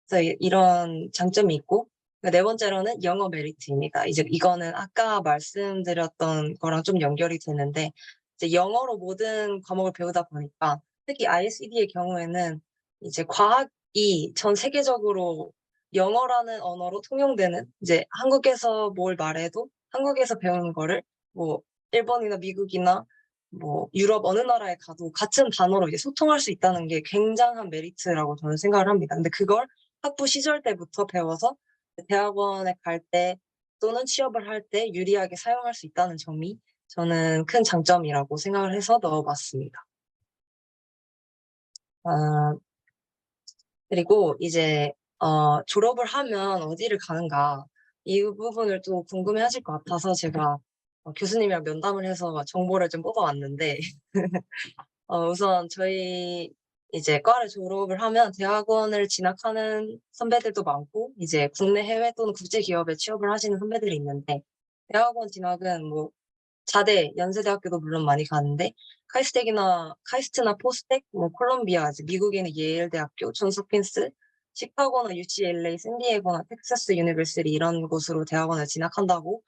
그래서 이런 장점이 있고 네 번째로는 영어 메리트입니다. 이제 이거는 아까 말씀드렸던 거랑 좀 연결이 되는데, 이제 영어로 모든 과목을 배우다 보니까, 특히 ISED의 경우에는 이제 과학이 전 세계적으로 영어라는 언어로 통용되는, 이제 한국에서 뭘 말해도 한국에서 배우는 거를 뭐 일본이나 미국이나 뭐 유럽 어느 나라에 가도 같은 단어로 이제 소통할 수 있다는 게 굉장한 메리트라고 저는 생각을 합니다. 근데 그걸 학부 시절 때부터 배워서 대학원에 갈 때 또는 취업을 할 때 유리하게 사용할 수 있다는 점이 저는 큰 장점이라고 생각을 해서 넣어봤습니다. 아, 그리고 이제 졸업을 하면 어디를 가는가 이 부분을 또 궁금해하실 것 같아서 제가 교수님이랑 면담을 해서 정보를 좀 뽑아왔는데 우선 저희 이제 과를 졸업을 하면 대학원을 진학하는 선배들도 많고 이제 국내 해외 또는 국제 기업에 취업을 하시는 선배들이 있는데 대학원 진학은 뭐 자대 연세대학교도 물론 많이 가는데 카이스트나 포스텍 뭐 콜롬비아 이제 미국에는 예일 대학교 존스홉킨스 시카고나 UCLA 샌디에고나 텍사스 유니버시티 이런 곳으로 대학원을 진학한다고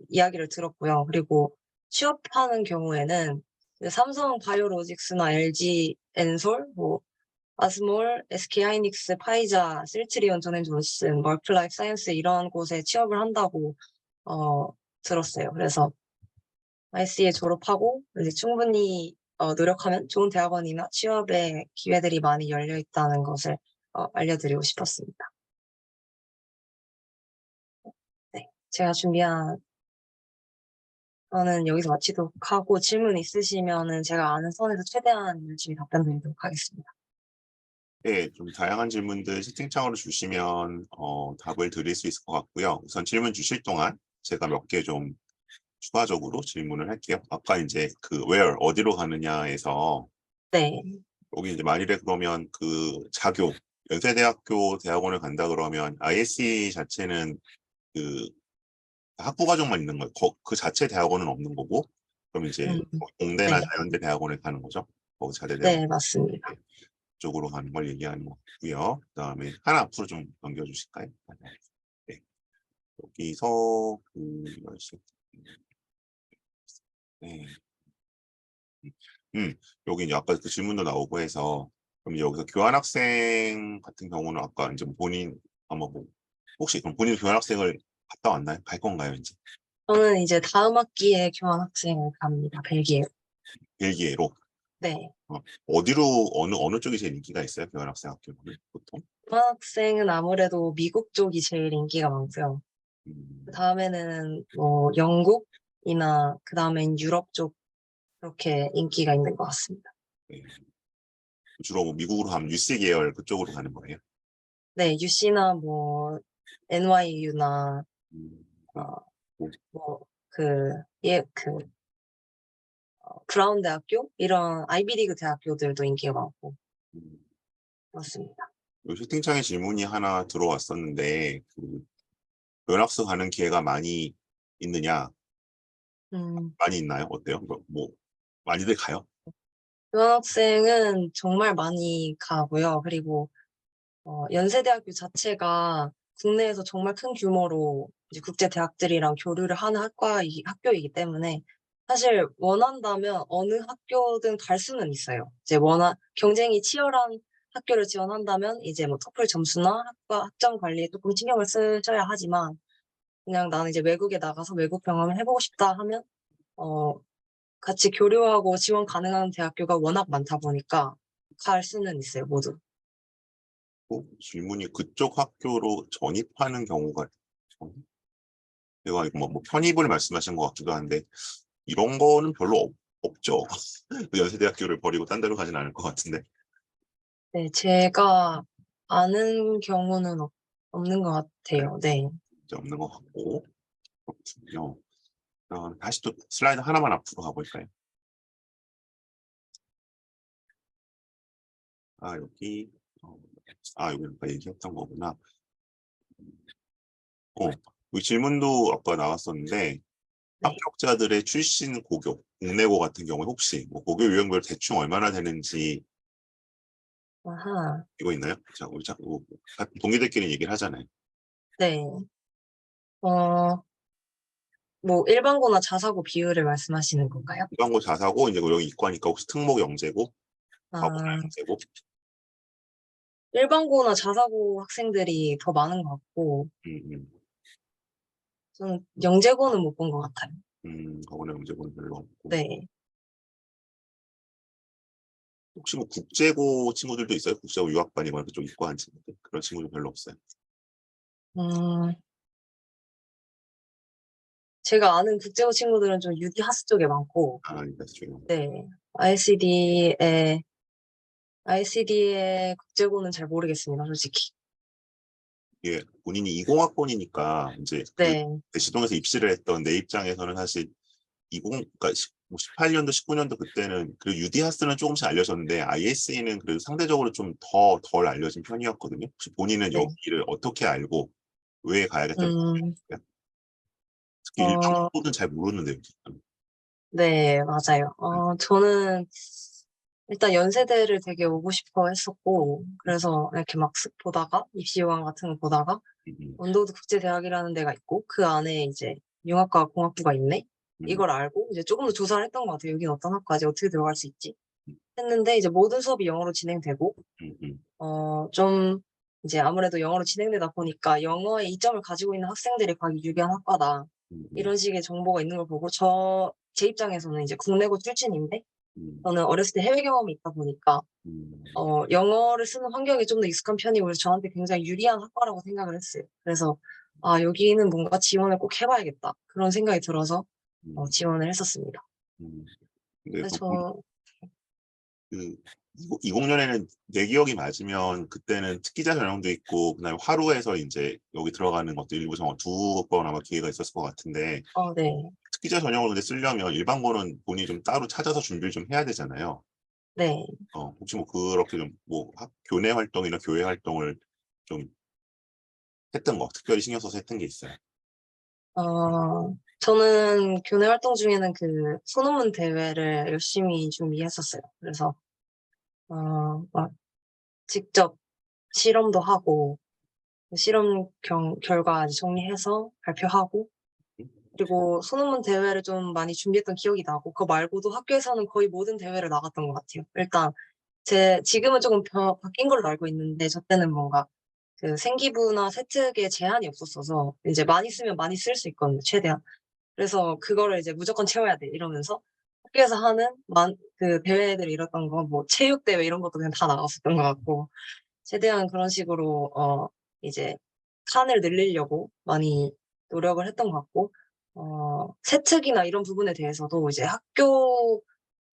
이야기를 들었고요. 그리고 취업하는 경우에는 삼성 바이오로직스나 LG 엔솔, 뭐 아스몰, SK 하이닉스, 파이자, 실트리온, 존앤존슨, 멀플 라이프 사이언스 이런 곳에 취업을 한다고 어, 들었어요. 그래서 IC에 졸업하고 이제 충분히 노력하면 좋은 대학원이나 취업의 기회들이 많이 열려 있다는 것을 알려드리고 싶었습니다. 네, 제가 준비한 저는 여기서 마치도록 하고 질문 있으시면은 제가 아는 선에서 최대한 열심히 답변 드리도록 하겠습니다. 네, 좀 다양한 질문들 채팅창으로 주시면 답을 드릴 수 있을 것 같고요. 우선 질문 주실 동안 제가 몇 개 좀 추가적으로 질문을 할게요. 아까 이제 그 where 어디로 가느냐에서 네, 여기 이제 만일에 그러면 그 자교 연세대학교 대학원을 간다 그러면 ISE 자체는 그 학부 과정만 있는 거예요. 그 자체 대학원은 없는 거고 그럼 이제 음, 공대나 네, 자연대 대학원에 가는 거죠. 자대 대학원 네, 맞습니다. 쪽으로 가는 걸 얘기하는 거고요. 그다음에 하나 앞으로 좀 넘겨주실까요? 네. 여기서 네. 음, 여기 이제 아까 그 질문도 나오고 해서 그럼 여기서 교환학생 같은 경우는 아까 이제 본인 아마 뭐 혹시 그럼 본인 교환학생을 갔다 왔나요? 갈 건가요, 이제? 저는 이제 다음 학기에 교환학생을 갑니다. 벨기에. 벨기에로. 네, 어디로 어느 쪽이 제일 인기가 있어요? 교환학생 학교는 보통? 교환학생은 아무래도 미국 쪽이 제일 인기가 많고요. 그 음, 다음에는 뭐 영국이나 그 다음엔 유럽 쪽 그렇게 인기가 있는 것 같습니다. 네. 주로 뭐 미국으로 하면 UC 계열 그쪽으로 가는 거예요? 네, UC나 뭐 NYU나 네. 뭐, 뭐 그 브라운 대학교 이런 아이비리그 대학교들도 인기가 많고 음, 그렇습니다. 요 채팅창에 질문이 하나 들어왔었는데 그 교환학생 가는 기회가 많이 있느냐? 음, 많이 있나요? 어때요? 뭐 많이들 가요? 교환학생은 정말 많이 가고요. 그리고 연세대학교 자체가 국내에서 정말 큰 규모로 이제 국제 대학들이랑 교류를 하는 학교이기 때문에 사실 원한다면 어느 학교든 갈 수는 있어요. 이제 경쟁이 치열한 학교를 지원한다면 이제 뭐 토플 점수나 학과 학점 관리에 조금 신경을 쓰셔야 하지만 그냥 나는 이제 외국에 나가서 외국 경험을 해보고 싶다 하면 어, 같이 교류하고 지원 가능한 대학교가 워낙 많다 보니까 갈 수는 있어요, 모두. 질문이 그쪽 학교로 전입하는 경우가 내가 이거 뭐 편입을 말씀하신 것 같기도 한데 이런 거는 별로 없죠. 연세대학교를 버리고 딴 데로 가진 않을 것 같은데 네, 제가 아는 경우는 없는 것 네, 같아요. 네. 이제 없는 것 같고 그렇군요. 다시 또 슬라이드 하나만 앞으로 가볼까요? 아 여기 여기 아까 얘기했던 거구나. 이 질문도 아까 나왔었는데 네. 합격자들의 출신 고교, 국내고 같은 경우에 혹시 뭐 고교 유형별 대충 얼마나 되는지 아하. 이거 있나요? 자, 우리 자꾸 동기들끼리 얘기를 하잖아요. 네. 어, 뭐 일반고나 자사고 비율을 말씀하시는 건가요? 일반고 자사고 이제 여기 이과니까 혹시 특목 영재고, 과고나 아, 영재고. 일반고나 자사고 학생들이 더 많은 것 같고, 음, 음, 좀 영재고는 못 본 것 같아요. 과고나 영재고는 별로 없고. 네. 혹시 뭐 국제고 친구들도 있어요? 국제고 유학반이거나 그쪽 이과한 친구들 그런 친구들 별로 없어요. 음, 제가 아는 국제고 친구들은 좀 유디 하스 쪽에 많고, 아, 그러니까 지금 네. ICD의 국제고는 잘 모르겠습니다, 솔직히. 이게 본인이 20학번이니까 이제 그 네. 대시동에서 입시를 했던 내 입장에서는 사실 그러니까 18년도, 19년도 그때는 그 유디하스는 조금씩 알려졌는데 ISE는 그래도 상대적으로 좀 덜 알려진 편이었거든요. 혹시 본인은 네. 여기를 어떻게 알고 왜 가야겠다는 음, 생각이에요? 특히 어, 일반고는 잘 모르는데요. 지금. 네, 맞아요. 저는 일단 연세대를 되게 오고 싶어 했었고, 그래서 이렇게 막 쓱 보다가, 입시요강 같은 거 보다가, 음, 원도드 국제대학이라는 데가 있고, 그 안에 이제 융합과 공학부가 있네? 음, 이걸 알고, 이제 조금 더 조사를 했던 것 같아요. 여긴 어떤 학과지, 어떻게 들어갈 수 있지? 음, 했는데, 이제 모든 수업이 영어로 진행되고, 음, 음, 좀, 이제 아무래도 영어로 진행되다 보니까 영어에 이점을 가지고 있는 학생들이 가기 유리한 학과다. 음, 음, 이런 식의 정보가 있는 걸 보고, 제 입장에서는 이제 국내고 출신인데, 음, 저는 어렸을 때 해외 경험이 있다 보니까, 음, 영어를 쓰는 환경이 좀 더 익숙한 편이고, 그래서 저한테 굉장히 유리한 학과라고 생각을 했어요. 그래서, 아, 여기는 뭔가 지원을 꼭 해봐야겠다. 그런 생각이 들어서, 음, 지원을 했었습니다. 음. 근데 그래서 그 20년에는 내 기억이 맞으면 그때는 특기자 전형도 있고 그다음에 화로에서 이제 여기 들어가는 것도 일부 정원 두 번 아마 기회가 있었을 것 같은데 네, 특기자 전형을 근데 쓰려면 일반고는 본인이 좀 따로 찾아서 준비를 좀 해야 되잖아요. 네. 혹시 뭐 그렇게 좀 뭐 교내 활동이나 교회 활동을 좀 했던 거 특별히 신경 써서 했던 게 있어요. 저는 교내 활동 중에는 그 소논문 대회를 열심히 준비했었어요. 그래서, 막 직접 실험도 하고, 결과 이제 정리해서 발표하고, 그리고 소논문 대회를 좀 많이 준비했던 기억이 나고, 그거 말고도 학교에서는 거의 모든 대회를 나갔던 것 같아요. 일단, 지금은 조금 바뀐 걸로 알고 있는데, 저 때는 뭔가 그 생기부나 세특에 제한이 없었어서, 이제 많이 쓰면 많이 쓸 수 있거든요, 최대한. 그래서 그거를 이제 무조건 채워야 돼, 이러면서 학교에서 하는 그 대회들 이랬던 거, 뭐 체육대회 이런 것도 그냥 다 나갔었던 것 같고, 최대한 그런 식으로, 이제 칸을 늘리려고 많이 노력을 했던 것 같고, 세특이나 이런 부분에 대해서도 이제 학교,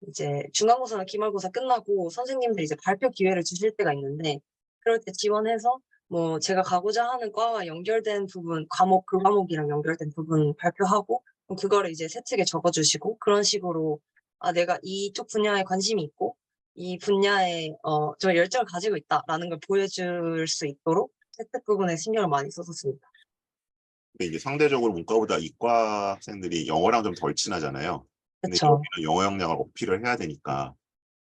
이제 중간고사나 기말고사 끝나고 선생님들이 이제 발표 기회를 주실 때가 있는데, 그럴 때 지원해서 뭐 제가 가고자 하는 과와 연결된 부분, 그 과목이랑 연결된 부분 발표하고, 그럼 그거를 이제 세특에 적어주시고, 그런 식으로, 아, 내가 이쪽 분야에 관심이 있고, 이 분야에, 저 열정을 가지고 있다라는 걸 보여줄 수 있도록 세특 부분에 신경을 많이 썼었습니다. 근데 이제 상대적으로 문과보다 이과 학생들이 영어랑 좀 덜 친하잖아요. 근데 그쵸. 여기는 영어 역량을 어필을 해야 되니까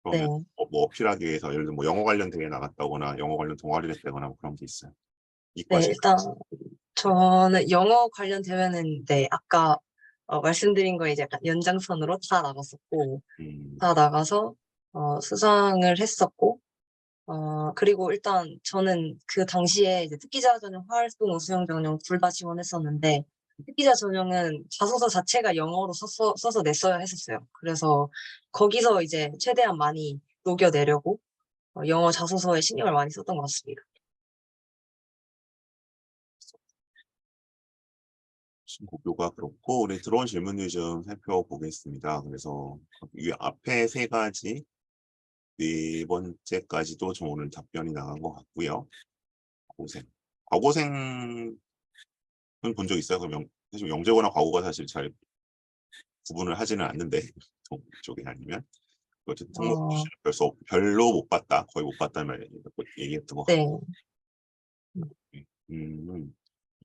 그러면 네. 뭐 어필하기 위해서 예를 들어 뭐 영어 관련 대회 나갔다거나 영어 관련 동아리를 했다거나 뭐 그런 게 있어요. 이과 네, 시 일단, 저는 영어 관련 대회는, 네, 아까, 말씀드린 거에 이제 약간 연장선으로 다 나갔었고, 음, 다 나가서, 수상을 했었고, 그리고 일단 저는 그 당시에 이제 특기자 전형, 활동 우수형 전형 둘 다 지원했었는데, 특기자 전형은 자소서 자체가 영어로 써서 냈어야 했었어요. 그래서 거기서 이제 최대한 많이 녹여내려고, 영어 자소서에 신경을 많이 썼던 것 같습니다. 고교가 그렇고 우리 들어온 질문들 좀 살펴보겠습니다. 그래서 이 앞에 세 가지 네 번째까지도 좀 오늘 답변이 나간 것 같고요. 과고생. 과고생은 본 적 있어요? 그럼 사실 영재고나 과고가 사실 잘 구분을 하지는 않는데 쪽이 아니면 어쨌든 특목 어, 별로 못 봤다. 거의 못 봤다는 말 얘기했던 것 같고. 네.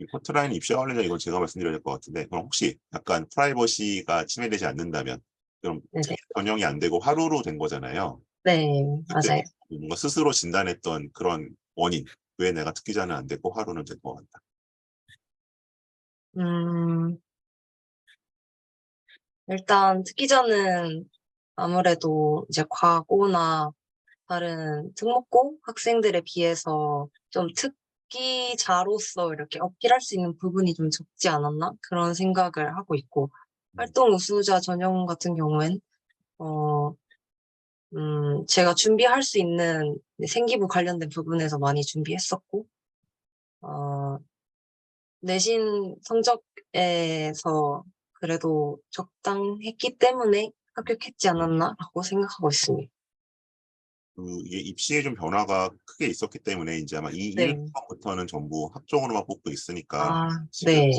이 커트라인 입시 관련자 이건 제가 말씀드려야 될 것 같은데 그럼 혹시 약간 프라이버시가 침해되지 않는다면 그럼 네네. 특히 전형이 안 되고 하루로 된 거잖아요. 네, 그때 맞아요. 뭔가 스스로 진단했던 그런 원인 왜 내가 특기자는 안 됐고 하루는 될 것 같다. 음, 일단 특기자는 아무래도 이제 과고나 다른 특목고 학생들에 비해서 좀 특기자로서 이렇게 어필할 수 있는 부분이 좀 적지 않았나? 그런 생각을 하고 있고, 음, 활동 우수자 전형 같은 경우엔, 어, 제가 준비할 수 있는 생기부 관련된 부분에서 많이 준비했었고, 어, 내신 성적에서 그래도 적당했기 때문에 합격했지 않았나라고 생각하고 있습니다. 이게 입시에 좀 변화가 크게 있었기 때문에 이제 아마 이 네. 1학번부터는 전부 합종으로만 뽑고 있으니까 아, 지금 네.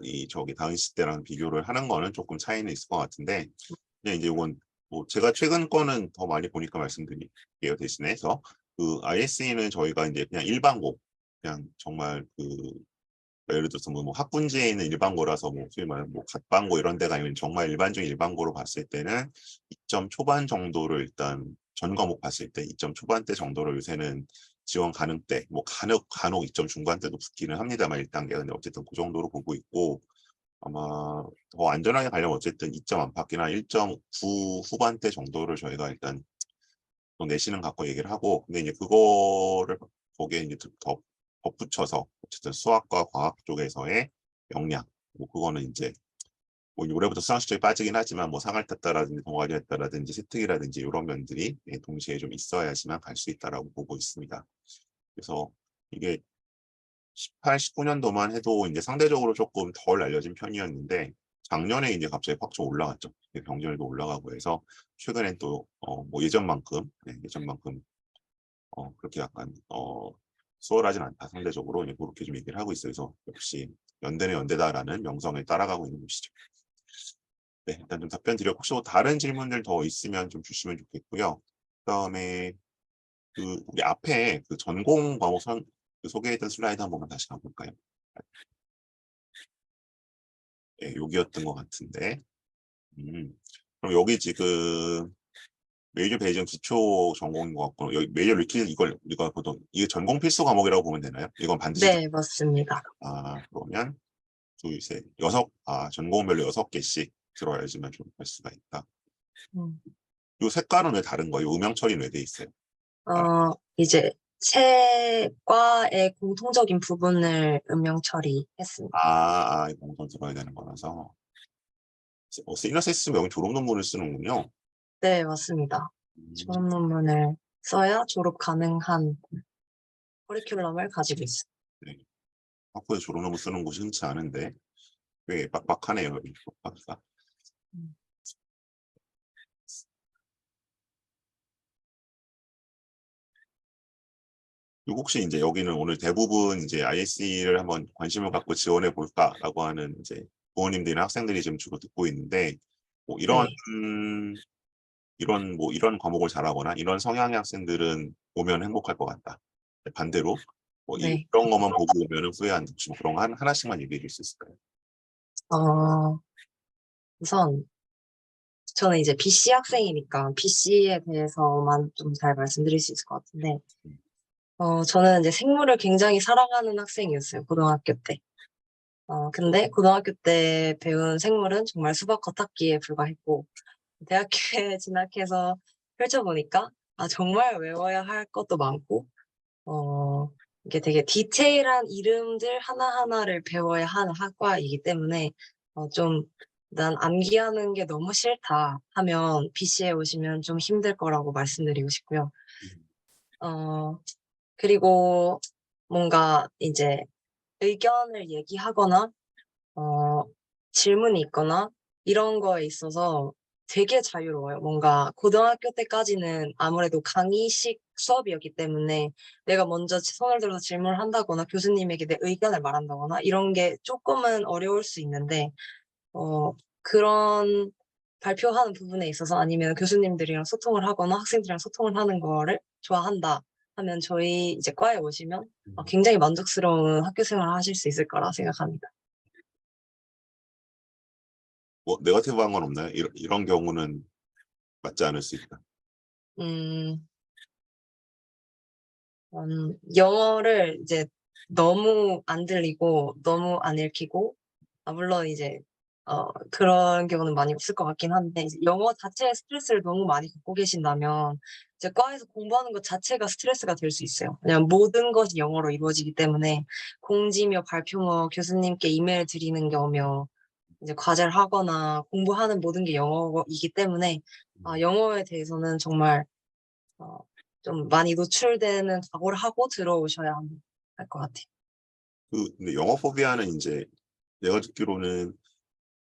이 저기 당시 때랑 비교를 하는 거는 조금 차이는 있을 것 같은데 그냥 이제 이건 뭐 제가 최근 거는 더 많이 보니까 말씀드릴게요 대신해서 그 ISE는 저희가 이제 그냥 일반고 그냥 정말 그 예를 들어서 뭐 학군지에 있는 일반고라서 뭐 소위 말하는 뭐 갓방고 이런 데가 아니면 정말 일반적인 일반고로 봤을 때는 2점 초반 정도를 일단 전 과목 봤을 때 2점 초반대 정도로 요새는 지원 가능대 뭐 간혹 2점 중반대도 붙기는 합니다만 1단계 근데 어쨌든 그 정도로 보고 있고 아마 더 안전하게 가려면 어쨌든 2점 안팎이나 1.9 후반대 정도를 저희가 일단 또 내신은 갖고 얘기를 하고 근데 이제 그거를 거기에 이제 더 덧붙여서 어쨌든 수학과 과학 쪽에서의 역량 뭐 그거는 이제 뭐 올해부터 수학 실적이 빠지긴 하지만 뭐 상을 탔다라든지 동아리 했다라든지 세특이라든지 이런 면들이 동시에 좀 있어야지만 갈 수 있다라고 보고 있습니다. 그래서 이게 18, 19년도만 해도 이제 상대적으로 조금 덜 알려진 편이었는데 작년에 이제 갑자기 확 좀 올라갔죠. 경쟁률도 올라가고 해서 최근엔 또 뭐 예전만큼 그렇게 약간 수월하진 않다 상대적으로 그렇게 좀 얘기를 하고 있어요. 그래서 역시 연대는 연대다라는 명성을 따라가고 있는 곳이죠. 네, 일단 좀 답변 드렸고 혹시 뭐 다른 질문들 더 있으면 좀 주시면 좋겠고요. 그다음에 그 우리 앞에 그 전공 과목 그 소개했던 슬라이드 한 번만 다시 가볼까요? 예, 여기였던 것 같은데. 그럼 여기 지금 메이저 베이징 기초 전공인 것 같고 여기 메이저 리퀴즈 이걸 우리가 보통 이게 전공 필수 과목이라고 보면 되나요? 이건 반드시 네, 맞습니다. 그러면 둘, 셋, 여섯 전공별로 6개씩 들어야지만 좀 할 수가 있다. 음. 이 색깔은 왜 다른 거예요? 음영 처리는 왜 돼 있어요? 아, 이제 세 과의 공통적인 부분을 음영 처리했습니다. 이 공통 들어야 되는 거라서. 시니어세스 여기 졸업 논문을 쓰는군요. 네, 맞습니다. 음, 졸업 논문을 써야 졸업 가능한 커리큘럼을 가지고 있습니다. 네. 학부에 졸업 논문 쓰는 곳이 흔치 않은데 꽤 빡빡하네요. 여기 빡빡하다. 음. 그리고 혹시 이제 여기는 오늘 대부분 이제 ISE를 한번 관심을 갖고 지원해 볼까라고 하는 이제 부모님들이나 학생들이 지금 주로 듣고 있는데 뭐 네, 이런 과목을 잘하거나 이런 성향의 학생들은 오면 행복할 것 같다. 반대로 뭐 네. 이런 것만 보고 오면은 후회한다. 혹시 뭐 그런 거 하나씩만 얘기해 줄 수 있을까요? 어, 우선 저는 이제 BC 학생이니까 BC에 대해서만 좀 잘 말씀드릴 수 있을 것 같은데, 음, 저는 이제 생물을 굉장히 사랑하는 학생이었어요, 고등학교 때. 근데 고등학교 때 배운 생물은 정말 수박 겉핥기에 불과했고, 대학교에 진학해서 펼쳐보니까, 정말 외워야 할 것도 많고, 어, 이게 되게 디테일한 이름들 하나하나를 배워야 하는 학과이기 때문에, 좀, 난 암기하는 게 너무 싫다 하면 BC에 오시면 좀 힘들 거라고 말씀드리고 싶고요. 어, 그리고 뭔가 이제 의견을 얘기하거나 어, 질문이 있거나 이런 거에 있어서 되게 자유로워요. 뭔가 고등학교 때까지는 아무래도 강의식 수업이었기 때문에 내가 먼저 손을 들어서 질문을 한다거나 교수님에게 내 의견을 말한다거나 이런 게 조금은 어려울 수 있는데, 어, 그런 발표하는 부분에 있어서 아니면 교수님들이랑 소통을 하거나 학생들이랑 소통을 하는 거를 좋아한다 하면 저희 이제 과에 오시면 음. 굉장히 만족스러운 학교 생활을 하실 수 있을 거라 생각합니다. 뭐 네거티브한 건 없나요? 이런 경우는 맞지 않을 수 있다. 음, 영어를 이제 너무 안 들리고 너무 안 읽히고 물론 이제 그런 경우는 많이 없을 것 같긴 한데 이제 영어 자체에 스트레스를 너무 많이 갖고 계신다면 이제 과에서 공부하는 것 자체가 스트레스가 될 수 있어요. 왜냐면 모든 것이 영어로 이루어지기 때문에 공지며 발표며 교수님께 이메일 드리는 경우며 이제 과제를 하거나 공부하는 모든 게 영어이기 때문에 영어에 대해서는 정말 어, 좀 많이 노출되는 각오를 하고 들어오셔야 할 것 같아요. 근데 영어 포비아는 이제 내가 듣기로는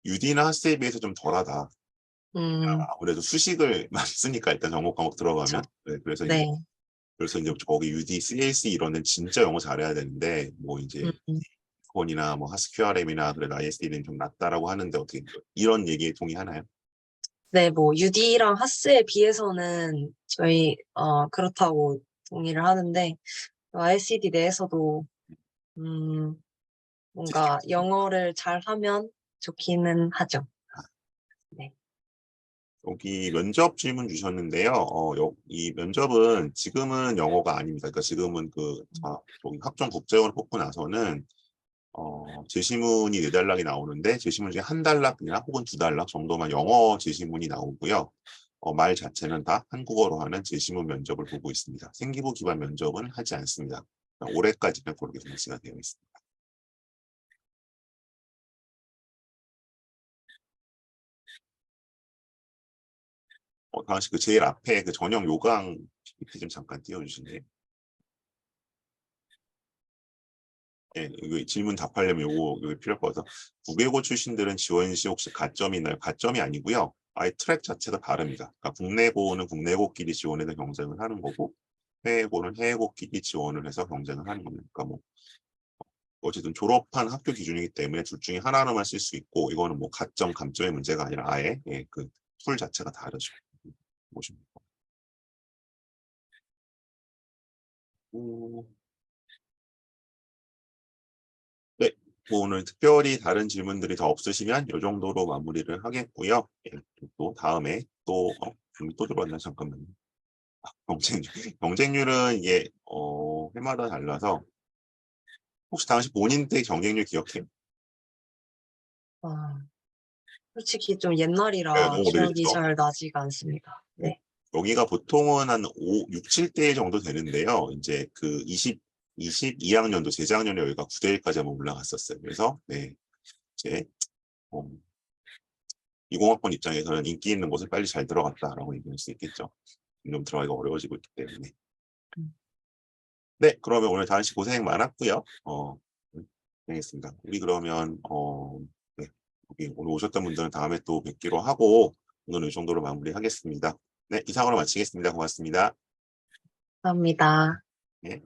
UD나 하스에 비해서 좀 덜하다. 음, 아무래도 수식을 많이 쓰니까 일단 정보 과목 들어가면. 그렇죠. 네, 네. 그래서 이제 거기 UD, CLC 이런 데는 진짜 영어 잘해야 되는데 뭐 이제 음, 폰이나 뭐 하스QRM이나 그래도 ISD는 좀 낫다라고 하는데 어떻게 이런 얘기에 동의하나요? 네, 뭐 UD랑 하스에 비해서는 저희 그렇다고 동의를 하는데 ICD 내에서도 음, 뭔가 영어를 잘하면 좋기는 하죠. 네. 여기 면접 질문 주셨는데요. 이 면접은 지금은 영어가 아닙니다. 그러니까 지금은 저기 학종 국제어를 뽑고 나서는 제시문이 4단락이 나오는데 제시문 중에 1단락이나 혹은 2단락 정도만 영어 제시문이 나오고요. 말 자체는 다 한국어로 하는 제시문 면접을 보고 있습니다. 생기부 기반 면접은 하지 않습니다. 올해까지는 그렇게 공시가 되어 있습니다. 다시 그 제일 앞에 그 전형 요강 PPT 좀 잠깐 띄워주실래요? 예, 이거 질문 답하려면 요거 필요할 것 같아서 국외고 출신들은 지원 시 혹시 가점이 있나요? 가점이 아니고요. 아예 트랙 자체가 다릅니다. 그러니까 국내고는 국내고끼리 지원해서 경쟁을 하는 거고 해외고는 해외고끼리 지원을 해서 경쟁을 하는 겁니다. 그러니까 뭐 어쨌든 졸업한 학교 기준이기 때문에 둘 중에 하나로만 쓸 수 있고 이거는 뭐 가점, 감점의 문제가 아니라 아예 그 툴 자체가 다르죠. 보시면. 네, 뭐 오늘 특별히 다른 질문들이 더 없으시면 이 정도로 마무리를 하겠고요. 예, 또 다음에 또 들어왔나 잠깐만요. 경쟁률. 경쟁률은 이게 해마다 달라서 혹시 당시 본인 때 경쟁률 기억해요? 아, 솔직히 좀 네, 옛날이라 너무 기억이 오래됐죠. 잘 나지가 않습니다. 네. 네. 여기가 보통은 한 6, 7대 정도 되는데요. 이제 그 22학년도 재작년에 여기가 9대 1까지 한번 올라갔었어요. 그래서 네, 이제 20학번 입장에서는 인기 있는 곳을 빨리 잘 들어갔다라고 얘기할 수 있겠죠. 좀 들어가기가 어려워지고 있기 때문에. 음, 네, 그러면 오늘 다은 씨 고생 많았고요. 고생했습니다. 우리 그러면 네, 여기 오늘 오셨던 분들은 다음에 또 뵙기로 하고 오늘 이 정도로 마무리하겠습니다. 네, 이상으로 마치겠습니다. 고맙습니다. 감사합니다. 네.